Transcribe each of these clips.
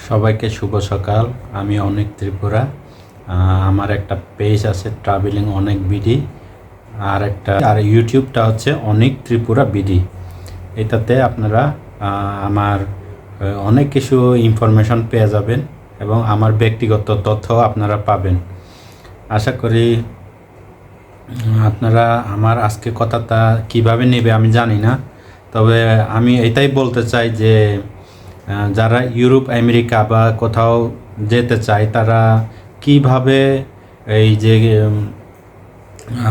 সবাইকে শুভ সকাল। আমি অনেক ত্রিপুরা। আমার একটা পেজ আছে ট্রাভেলিং অনেক বিডি, আর ইউটিউবটা হচ্ছে অনেক ত্রিপুরা বিডি। এটাতে আপনারা আমার অনেক কিছু ইনফরমেশন পেয়ে যাবেন এবং আমার ব্যক্তিগত তথ্য আপনারা পাবেন। আশা করি আপনারা আমার আজকে কথাটা কিভাবে নেবে আমি জানি না, তবে আমি এটাই বলতে চাই যে যারা ইউরোপ আমেরিকা বা কোথাও যেতে চায় তারা কিভাবে এই যে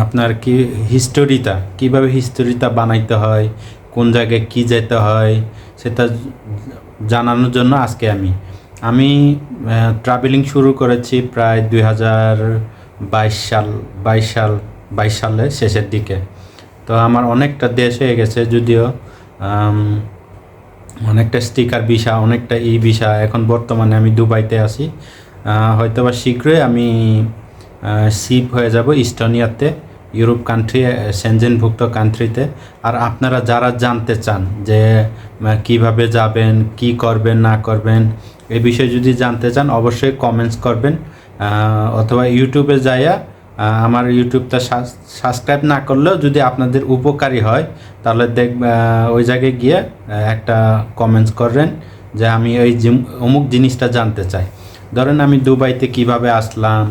আপনার কিভাবে হিস্টোরিটা বানাইতে হয়, কোন জায়গায় কি যেতে হয় সেটা জানানোর জন্য আজকে আমি ট্রাভেলিং শুরু করেছি প্রায় 2022 সালের শেষের দিকে। তো আমার অনেকটা দেশ হয়ে গেছে, যদিও অনেকটা স্টিকার ভিসা, অনেকটা ভিসা। এখন বর্তমানে আমি দুবাইতে আছি। হয়তোবা শীঘ্রই আমি শিফট হয়ে যাব ইস্টোনিয়াতে, ইউরোপ কান্ট্রি, সেনজেনভুক্ত কান্ট্রিতে। আর আপনারা যারা জানতে চান যে কিভাবে যাবেন, কি করবেন না করবেন, এই বিষয়ে যদি জানতে চান অবশ্যই কমেন্টস করবেন, অথবা ইউটিউবে যাইয়া আমার ইউটিউবটা সাবস্ক্রাইব না করলেও যদি আপনাদের উপকারী হয় তাহলে ওই জায়গায় গিয়ে একটা কমেন্টস করবেন যে আমি ওই অমুক জিনিসটা জানতে চাই। ধরেন আমি দুবাইতে কিভাবে আসলাম,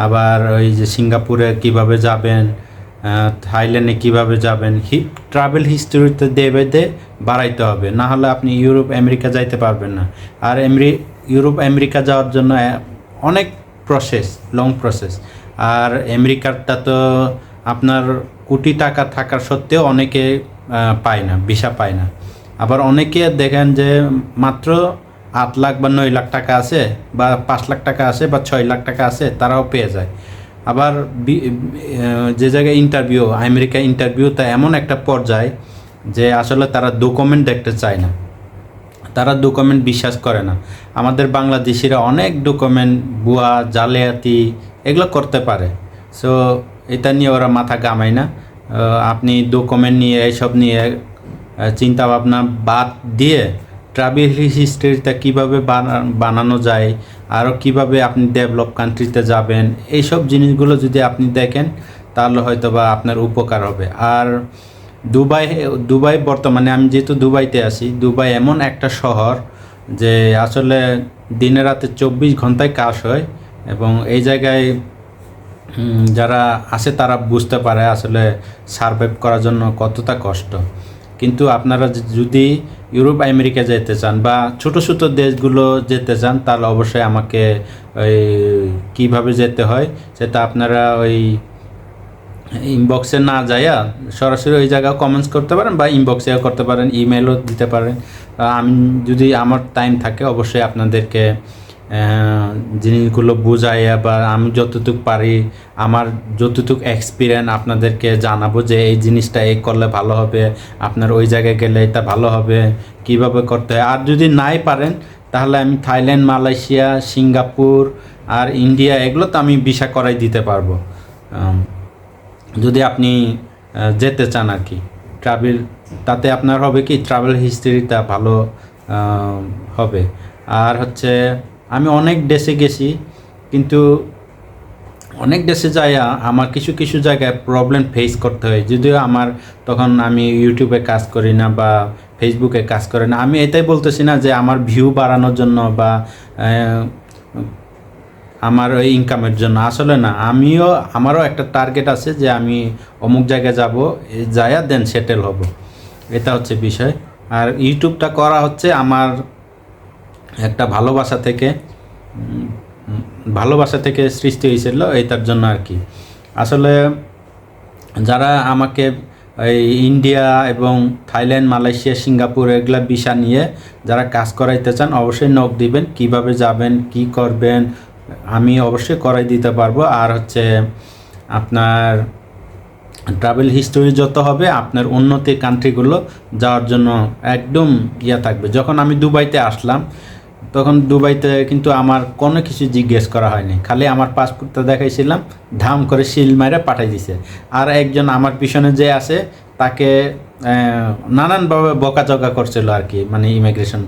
আবার ওই যে সিঙ্গাপুরে কিভাবে যাবেন, থাইল্যান্ডে কিভাবে যাবেন, ট্রাভেল হিস্টোরিতে দে বাড়াইতে হবে, না হলে আপনি ইউরোপ আমেরিকা যাইতে পারবেন না। আর ইউরোপ আমেরিকা যাওয়ার জন্য অনেক লং প্রসেস। আর আমেরিকারটা তো আপনার কোটি টাকা থাকার সত্ত্বেও অনেকে পায় না, ভিসা পায় না। আবার অনেকে দেখেন যে মাত্র 8 লাখ বা 9 লাখ টাকা আছে, বা 5 লাখ টাকা আছে, বা 6 লাখ টাকা আছে, তারাও পেয়ে যায়। আবার যে জায়গায় আমেরিকা ইন্টারভিউটা এমন একটা পর্যায়ে যে আসলে তারা ডকুমেন্ট দেখতে চায় না, তারা ডকুমেন্ট বিশ্বাস করে না। আমাদের বাংলাদেশিরা অনেক ডকুমেন্ট ভুয়া, জালিয়াতি এগুলো করতে পারে। সো এটা নিয়ে ওরা মাথা ঘামায় না। আপনি ডকুমেন্ট নিয়ে এইসব নিয়ে চিন্তা ভাবনা বাদ দিয়ে ট্রাভেল হিস্ট্রিটা কীভাবে বানানো যায়, আরও কিভাবে আপনি ডেভেলপ কান্ট্রিতে যাবেন, এইসব জিনিসগুলো যদি আপনি দেখেন তাহলে হয়তো বা আপনার উপকার হবে। আর দুবাই বর্তমানে আমি যেহেতু দুবাইতে আছি, দুবাই এমন একটা শহর যে আসলে দিনে রাতে 24 ঘন্টায় কাজ হয়, এবং এই জায়গায় যারা আছে তারা বুঝতে পারে আসলে সারভাইভ করার জন্য কতটা কষ্ট। কিন্তু আপনারা যদি ইউরোপ আমেরিকা যেতে চান বা ছোটো ছোটো দেশগুলো যেতে চান তাহলে অবশ্যই আমাকে ওই কীভাবে যেতে হয় সেটা আপনারা ওই ইনবক্সে না যাইয়া সরাসরি ওই জায়গায় কমেন্টস করতে পারেন, বা ইনবক্সেও করতে পারেন, ইমেলও দিতে পারেন। আমি যদি আমার টাইম থাকে অবশ্যই আপনাদেরকে জিনিসগুলো বুঝাইয়া, বা আমি যতটুকু পারি আমার যতটুকু এক্সপিরিয়েন্স আপনাদেরকে জানাবো যে এই জিনিসটা এই করলে ভালো হবে, আপনার ওই জায়গায় গেলে এটা ভালো হবে, কিভাবে করতে হয়। আর যদি নাই পারেন তাহলে আমি থাইল্যান্ড, মালয়েশিয়া, সিঙ্গাপুর আর ইন্ডিয়া এগুলো তো আমি ভিসা করাই দিতে পারবো, যদি আপনি যেতে চান আর কি। তাতে আপনার হবে কি, ট্রাভেল হিস্ট্রিটা ভালো হবে। আর হচ্ছে আমি অনেক দেশে গেছি, কিন্তু অনেক দেশে যাইয়া আমার কিছু কিছু জায়গায় প্রবলেম ফেস করতে হয়। যদিও তখন আমি ইউটিউবে কাজ করি না বা ফেসবুকে কাজ করি না। আমি এটাই বলতেছি না যে আমার ভিউ বাড়ানোর জন্য বা আমার ওই ইনকামের জন্য, আসলে না। আমারও একটা টার্গেট আছে যে আমি অমুক জায়গায় যাব, যাইয়া দেন সেটেল হব, এটা হচ্ছে বিষয়। আর ইউটিউবটা করা হচ্ছে আমার একটা ভালোবাসা থেকে সৃষ্টি হয়েছিল, এটার জন্য আর কি। আসলে যারা আমাকে এই ইন্ডিয়া এবং থাইল্যান্ড, মালয়েশিয়া, সিঙ্গাপুর এগুলা ভিসা নিয়ে যারা কাজ করাইতে চান অবশ্যই নক দিবেন, কিভাবে যাবেন, কি করবেন, আমি অবশ্যই করাই দিতে পারবো। আর হচ্ছে আপনার ট্রাভেল হিস্টোরি যত হবে আপনার উন্নতি কান্ট্রিগুলো যাওয়ার জন্য একদম থাকবে। যখন আমি দুবাইতে আসলাম তখন দুবাইতে কিন্তু আমার কোনো কিছু জিজ্ঞেস করা হয়নি, খালি আমার পাসপোর্টটা দেখাইছিলাম, ধাম করে সিল মাইরে পাঠাই দিছে। আর একজন আমার পিছনে যে আছে তাকে নানানভাবে বকাঝকা করছিল আর কি, মানে ইমিগ্রেশন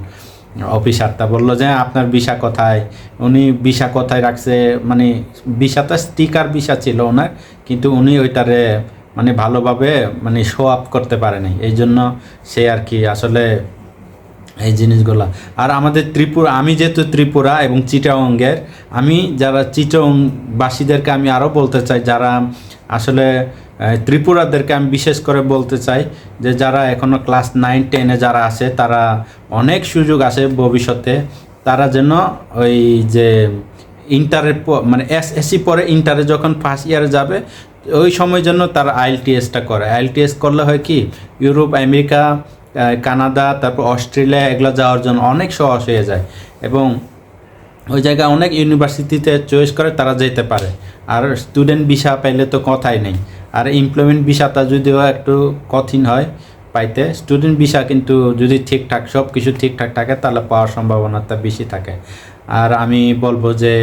অফিসারটা বললো যে আপনার ভিসা কোথায়, উনি ভিসা কোথায় রাখছে, মানে ভিসাটা স্টিকার ভিসা ছিল ওনার, কিন্তু উনি ওইটারে মানে ভালোভাবে মানে শো আপ করতে পারেনি, এই জন্য সে আর কি আসলে এই জিনিসগুলা। আর আমাদের ত্রিপুরা, আমি যেহেতু ত্রিপুরা এবং চিটাগংয়ের, আমি যারা চিটাগংবাসীদেরকে আমি আরও বলতে চাই, যারা আসলে ত্রিপুরাদেরকে আমি বিশেষ করে বলতে চাই যে যারা এখনও ক্লাস 9-10-এ যারা আছে, তারা অনেক সুযোগ আছে ভবিষ্যতে, তারা যেন ওই যে ইন্টারের মানে এসএসসি পরে ইন্টারে যখন ফার্স্ট ইয়ারে যাবে ওই সময় জন্য তারা আইএলটিএসটা করে। আইএলটিএস করলে হয় কি, ইউরোপ, আমেরিকা, কানাডা, তারপর অস্ট্রেলিয়া এগুলো যাওয়ার জন্য অনেক সহজ হয়ে যায়, এবং ওই জায়গায় অনেক ইউনিভার্সিটিতে চয়েস করে তারা যেতে পারে। আর স্টুডেন্ট ভিসা পাইলে তো কথাই নেই। আর এমপ্লয়মেন্ট ভিসাটা যদিও একটু কঠিন হয় পাইতে, স্টুডেন্ট ভিসা কিন্তু যদি ঠিকঠাক সব কিছু ঠিকঠাক থাকে তাহলে পাওয়ার সম্ভাবনাটা বেশি থাকে। আর আমি বলবো যে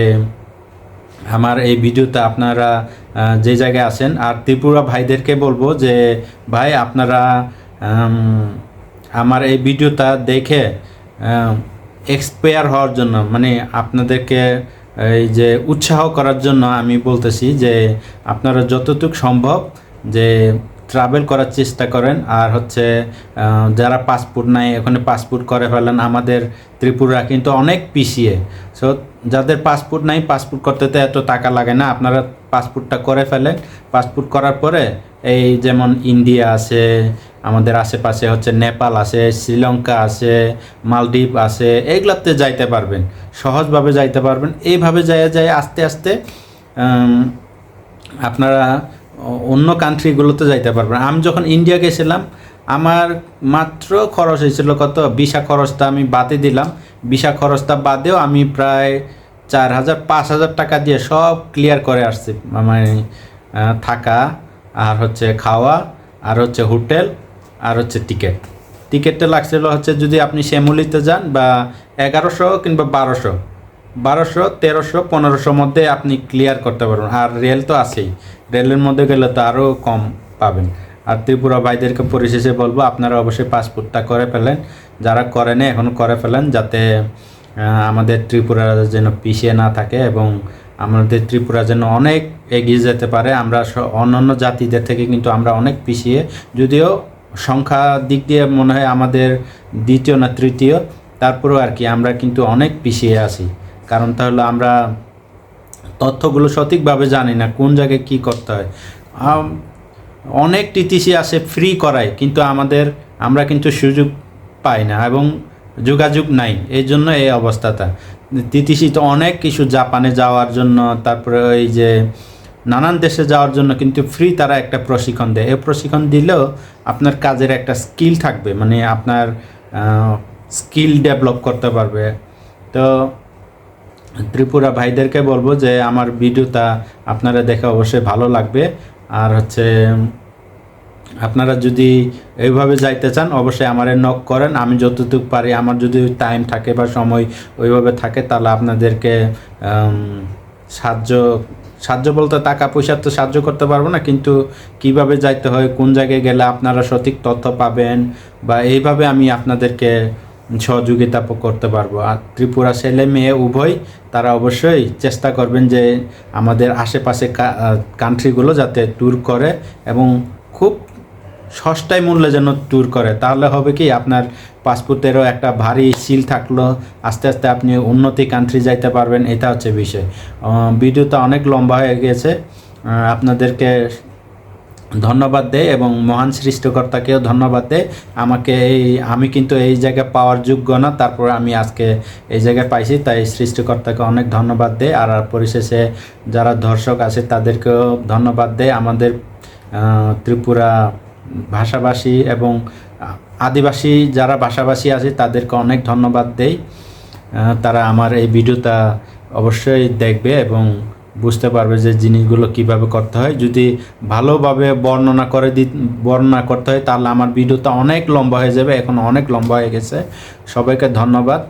আমার এই ভিডিওতে আপনারা যে জায়গায় আছেন, আর ত্রিপুরা ভাইদেরকে বলবো যে ভাই আপনারা আমার এই ভিডিওটা দেখে এক্সপায়ার হওয়ার জন্য, মানে আপনাদেরকে এই যে উৎসাহ করার জন্য আমি বলতেছি যে আপনারা যতটুকু সম্ভব যে ট্রাভেল করার চেষ্টা করেন। আর হচ্ছে যারা পাসপোর্ট নাই ওখানে পাসপোর্ট করে ফেলেন। আমাদের ত্রিপুরা কিন্তু অনেক পিছিয়ে, সো যাদের পাসপোর্ট নাই, পাসপোর্ট করতে তো এত টাকা লাগে না, আপনারা পাসপোর্টটা করে ফেলেন। পাসপোর্ট করার পরে এই যেমন ইন্ডিয়া আছে, আমাদের আশেপাশে হচ্ছে নেপাল আছে, শ্রীলঙ্কা আছে, মালদ্বীপ আছে, এইগুলোতে যাইতে পারবেন, সহজভাবে যাইতে পারবেন। এইভাবে যায় আস্তে আস্তে আপনারা অন্য কান্ট্রিগুলোতে যাইতে পারবেন। আমি যখন ইন্ডিয়া গেছিলাম, আমার মাত্র খরচ হয়েছিল কত, ভিসা খরচটা আমি বাদে দিলাম, ভিসা খরচটা বাদেও আমি প্রায় 4,000-5,000 টাকা দিয়ে সব ক্লিয়ার করে আসছি, মানে থাকা আর হচ্ছে খাওয়া আর হচ্ছে হোটেল আর হচ্ছে টিকিটটা লাগছিল হচ্ছে, যদি আপনি শ্যামলিতে যান বা 1100 কিংবা 1200, 1300, 1500 মধ্যে আপনি ক্লিয়ার করতে পারবেন। আর রেল তো আছেই, রেলের মধ্যে গেলে তো আরও কম পাবেন। আর ত্রিপুরা ভাইদেরকে পরিশেষে বলবো আপনারা অবশ্যই পাসপোর্টটা করে ফেলেন, যারা করেন এখন করে ফেলেন, যাতে আমাদের ত্রিপুরা যেন পিছিয়ে না থাকে এবং আমাদের ত্রিপুরা যেন অনেক এগিয়ে যেতে পারে। আমরা অন্যান্য জাতিদের থেকে কিন্তু আমরা অনেক পিছিয়ে, যদিও সংখ্যা দিক দিয়ে মনে হয় আমাদের দ্বিতীয় না তৃতীয়, তারপরেও আর কি আমরা কিন্তু অনেক পিছিয়ে আছি। কারণটা হলো আমরা তথ্যগুলো সঠিকভাবে জানি না, কোন জায়গায় কী করতে হয়। অনেক টিটিসি আসে ফ্রি করায়, কিন্তু আমরা কিন্তু সুযোগ পাই না এবং যোগাযোগ নাই, এই জন্য এই অবস্থাটা। টিটিসি তো অনেক কিছু, জাপানে যাওয়ার জন্য, তারপরে ওই যে নানান দেশে যাওয়ার জন্য কিন্তু ফ্রি তারা একটা প্রশিক্ষণ দেয়। এই প্রশিক্ষণ দিলেও আপনার কাজের একটা স্কিল থাকবে, মানে আপনার স্কিল ডেভেলপ করতে পারবে। তো ত্রিপুরা ভাইদেরকে বলবো যে আমার ভিডিওটা আপনারা দেখে অবশ্যই ভালো লাগবে। আর হচ্ছে আপনারা যদি এইভাবে যাইতে চান অবশ্যই আমারে নক করেন, আমি যতটুকু পারি, আমার যদি টাইম থাকে বা সময় ওইভাবে থাকে, তাহলে আপনাদেরকে সাহায্য বলতে টাকা পয়সা তো সাহায্য করতে পারবো না, কিন্তু কিভাবে যাইতে হয়, কোন জায়গায় গেলে আপনারা সঠিক তথ্য পাবেন, বা এইভাবে আমি আপনাদেরকে সহযোগিতা করতে পারবো। আর ত্রিপুরা ছেলে মেয়ে উভয় তারা অবশ্যই চেষ্টা করবেন যে আমাদের আশেপাশে কান্ট্রিগুলো যাতে ট্যুর করে এবং খুব সস্তায় মূল্যে যেন ট্যুর করে, তাহলে হবে কি আপনার পাসপোর্টেরও একটা ভারী সিল থাকলো, আস্তে আস্তে আপনি উন্নতি কান্ট্রি যাইতে পারবেন। এটা হচ্ছে বিষয়। ভিডিওটা অনেক লম্বা হয়ে গিয়েছে, আপনাদেরকে ধন্যবাদ দেয় এবং মহান সৃষ্টিকর্তাকেও ধন্যবাদ দেয়। আমি কিন্তু এই জায়গায় পাওয়ার যোগ্য না, তারপর আমি আজকে এই জায়গায় পাইছি, তাই সৃষ্টিকর্তাকে অনেক ধন্যবাদ দেয়। আর পরিশেষে যারা দর্শক আছে তাদেরকেও ধন্যবাদ দেয়। আমাদের ত্রিপুরা ভাষাভাষী এবং আদিবাসী যারা ভাষাভাষী আছে তাদেরকে অনেক ধন্যবাদ দেই। তারা আমার এই ভিডিওটা অবশ্যই দেখবে এবং বুঝতে পারবে যে জিনিসগুলো কিভাবে করতে হয়। যদি ভালোভাবে বর্ণনা করতে হয় তাহলে আমার ভিডিওটা অনেক লম্বা হয়ে যাবে, এখন অনেক লম্বা হয়ে গেছে। সবাইকে ধন্যবাদ।